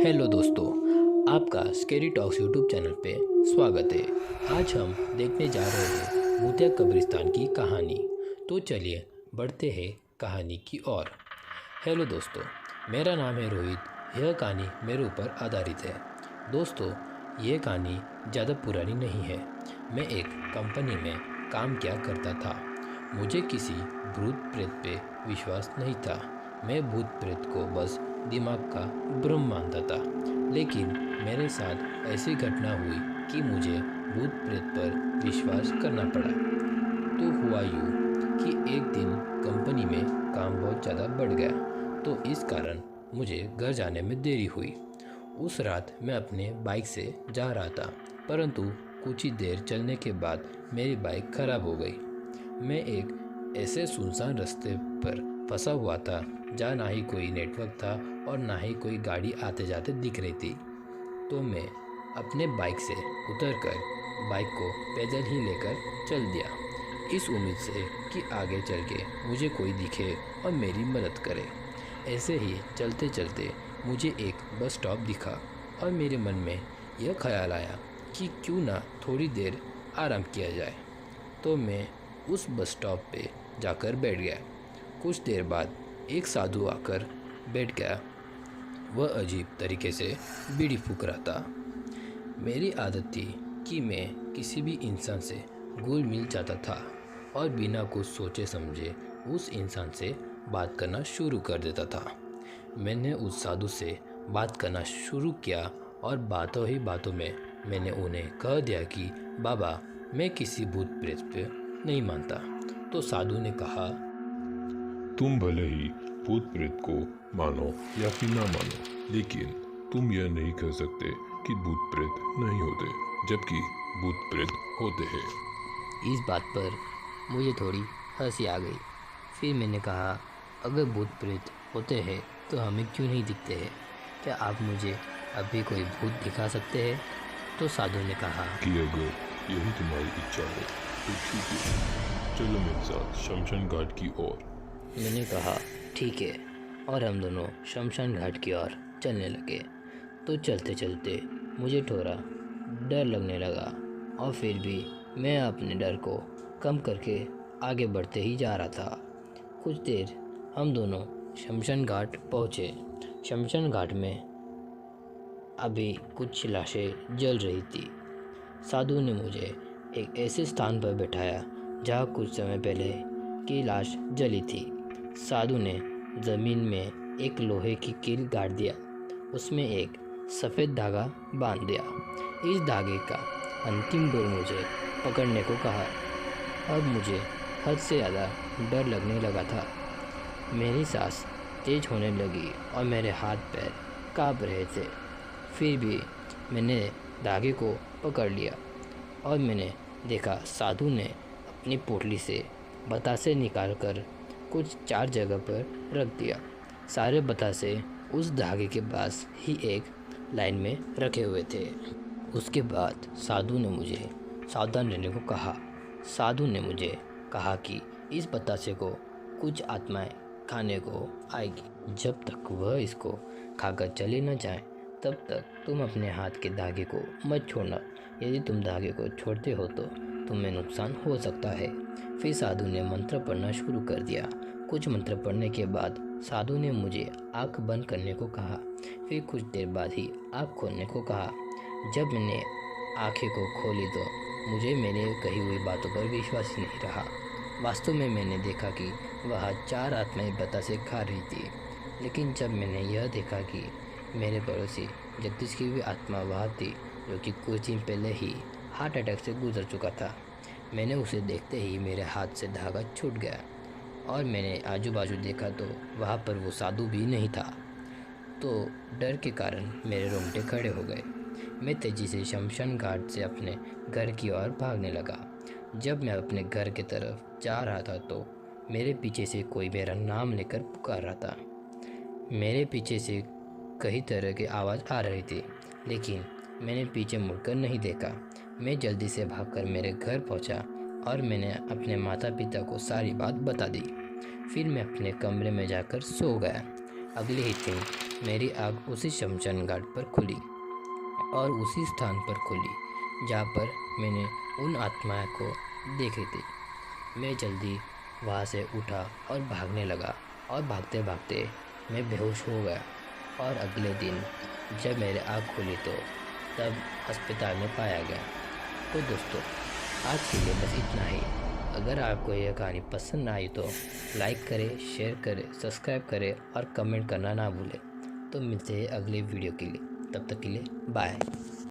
Hello दोस्तों, आपका scary talks YouTube channel पे स्वागत है। आज हम देखने जा रहे हैं भूतिया कब्रिस्तान की कहानी। तो चलिए बढ़ते हैं कहानी की ओर। हेलो दोस्तों, मेरा नाम है रोहित। यह कहानी मेरे ऊपर आधारित है। दोस्तों, ये कहानी ज़्यादा पुरानी नहीं है। मैं एक कंपनी में काम किया करता था। मुझे किसी भूत प्रेत पे विश्वास नहीं था। मैं भूत प्रेत को बस दिमाग का भ्रम मानता था। लेकिन मेरे साथ ऐसी घटना हुई कि मुझे भूत प्रेत पर विश्वास करना पड़ा। तो हुआ यूँ कि एक दिन कंपनी में काम बहुत ज़्यादा बढ़ गया, तो इस कारण मुझे घर जाने में देरी हुई। उस रात मैं अपने बाइक से जा रहा था, परंतु कुछ ही देर चलने के बाद मेरी बाइक खराब हो गई। मैं एक ऐसे सुनसान रास्ते पर फंसा हुआ था जहाँ ना ही कोई नेटवर्क था और ना ही कोई गाड़ी आते जाते दिख रही थी। तो मैं अपने बाइक से उतरकर बाइक को पैदल ही लेकर चल दिया, इस उम्मीद से कि आगे चल के मुझे कोई दिखे और मेरी मदद करे। ऐसे ही चलते चलते मुझे एक बस स्टॉप दिखा और मेरे मन में यह ख्याल आया कि क्यों ना थोड़ी देर आराम किया जाए। तो मैं उस बस स्टॉप पे जाकर बैठ गया। कुछ देर बाद एक साधु आकर बैठ गया। वह अजीब तरीके से बीड़ी फूंक रहा था। मेरी आदत थी कि मैं किसी भी इंसान से घुल मिल जाता था और बिना कुछ सोचे समझे उस इंसान से बात करना शुरू कर देता था। मैंने उस साधु से बात करना शुरू किया और बातों ही बातों में मैंने उन्हें कह दिया कि बाबा, मैं किसी भूत प्रेत पे नहीं मानता। तो साधु ने कहा, तुम भले ही भूत प्रेत को मानो या फिर ना मानो, लेकिन तुम यह नहीं कह सकते कि भूत प्रेत नहीं होते, जबकि भूत प्रेत होते हैं। इस बात पर मुझे थोड़ी हंसी आ गई। फिर मैंने कहा, अगर भूत प्रेत होते हैं तो हमें क्यों नहीं दिखते हैं? क्या आप मुझे अभी कोई भूत दिखा सकते हैं? तो साधु ने कहा कि अगर यही तुम्हारी इच्छा है तो ठीक है, चलो मेरे साथ शमशान घाट की ओर। मैंने कहा ठीक है, और हम दोनों शमशान घाट की ओर चलने लगे। तो चलते चलते मुझे थोड़ा डर लगने लगा, और फिर भी मैं अपने डर को कम करके आगे बढ़ते ही जा रहा था। कुछ देर हम दोनों शमशान घाट पहुँचे। शमशान घाट में अभी कुछ लाशें जल रही थी। साधु ने मुझे एक ऐसे स्थान पर बैठाया जहाँ कुछ समय पहले की लाश जली थी। साधु ने ज़मीन में एक लोहे की कील गाड़ दिया, उसमें एक सफ़ेद धागा बांध दिया। इस धागे का अंतिम डोर मुझे पकड़ने को कहा। अब मुझे हद से ज़्यादा डर लगने लगा था। मेरी सांस तेज होने लगी और मेरे हाथ पैर काँप रहे थे। फिर भी मैंने धागे को पकड़ लिया और मैंने देखा साधु ने अपनी पोटली से बतासे निकालकर कुछ 4 जगह पर रख दिया। सारे बतासे उस धागे के पास ही एक लाइन में रखे हुए थे। उसके बाद साधु ने मुझे सावधान रहने को कहा। साधु ने मुझे कहा कि इस बतासे को कुछ आत्माएं खाने को आएगी। जब तक वह इसको खाकर चले न जाए, तब तक तुम अपने हाथ के धागे को मत छोड़ना। यदि तुम धागे को छोड़ते हो तो तुम्हें नुकसान हो सकता है। फिर साधु ने मंत्र पढ़ना शुरू कर दिया। कुछ मंत्र पढ़ने के बाद साधु ने मुझे आँख बंद करने को कहा। फिर कुछ देर बाद ही आँख खोलने को कहा। जब मैंने आँखें को खोली तो मुझे मेरे कही हुई बातों पर विश्वास ही नहीं रहा। वास्तव में मैंने देखा कि वहाँ 4 आत्माएं बतासे खा रही थी। लेकिन जब मैंने यह देखा कि मेरे पड़ोसी जगदीश की भी आत्मा वहाँ थी, जो कि कुछ दिन पहले ही हार्ट अटैक से गुजर चुका था, मैंने उसे देखते ही मेरे हाथ से धागा छूट गया और मैंने आजू बाजू देखा तो वहाँ पर वो साधु भी नहीं था। तो डर के कारण मेरे रोंगटे खड़े हो गए। मैं तेज़ी से शमशान घाट से अपने घर की ओर भागने लगा। जब मैं अपने घर की तरफ जा रहा था तो मेरे पीछे से कोई मेरा नाम लेकर पुकार रहा था। मेरे पीछे से कई तरह की आवाज़ आ रही थी, लेकिन मैंने पीछे मुड़कर नहीं देखा। मैं जल्दी से भागकर मेरे घर पहुंचा और मैंने अपने माता पिता को सारी बात बता दी। फिर मैं अपने कमरे में जाकर सो गया। अगले ही दिन मेरी आँख उसी शमशान घाट पर खुली और उसी स्थान पर खुली जहाँ पर मैंने उन आत्माओं को देखी थी। मैं जल्दी वहाँ से उठा और भागने लगा और भागते भागते मैं बेहोश हो गया। और अगले दिन जब मेरे आँख खुली तो तब अस्पताल में पाया गया। तो दोस्तों, आज के लिए बस इतना ही। अगर आपको यह कहानी पसंद आई तो लाइक करें, शेयर करें, सब्सक्राइब करें और कमेंट करना ना भूलें। तो मिलते हैं अगले वीडियो के लिए। तब तक के लिए बाय।